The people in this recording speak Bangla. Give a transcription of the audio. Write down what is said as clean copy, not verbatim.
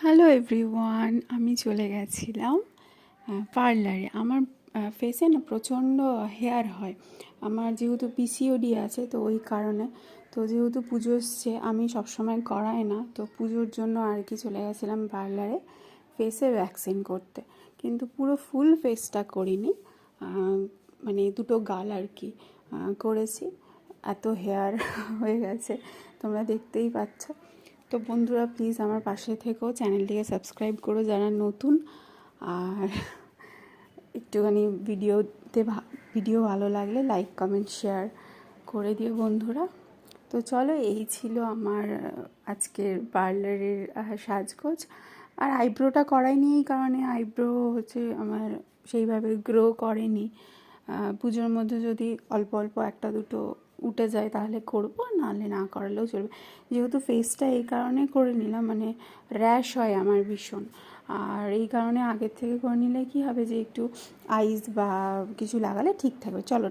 হ্যালো এভরিওয়ান, আমি চলে গেছিলাম পার্লারে। আমার ফেসে না প্রচণ্ড হেয়ার হয়। আমার যেহেতু পিসিওডি আছে, তো ওই কারণে। তো যেহেতু পুজো এসছে, আমি সবসময় করাই না, তো পুজোর জন্য আর কি চলে গেছিলাম পার্লারে ফেসে ভ্যাকসিন করতে। কিন্তু পুরো ফুল ফেসটা করিনি, মানে দুটো গাল আর কি করেছি। এত হেয়ার হয়ে গেছে, তোমরা দেখতেই পাচ্ছ। তো বন্ধুরা, প্লিজ আমার পাশে থেকেও, চ্যানেলটিকে সাবস্ক্রাইব করো যারা নতুন, আর একটুখানি ভিডিও ভালো লাগলে লাইক কমেন্ট শেয়ার করে দিও বন্ধুরা। তো চলো, এই ছিল আমার আজকের পার্লারের সাজগোজ। আর আইব্রোটা করাইনি এই কারণে, আইব্রো হচ্ছে আমার সেইভাবে গ্রো করেনি। পুজোর মধ্যে যদি অল্প অল্প একটা দুটো উঠে যায় তাহলে করবো, নাহলে না করালেও চলবে। যেহেতু ফেসটা এই কারণে করে নিলাম, মানে র্যাশ হয় আমার ভীষণ, আর এই কারণে আগের থেকে করে নিলে কী হবে যে একটু আইস বা কিছু লাগালে ঠিক থাকবে। চলো,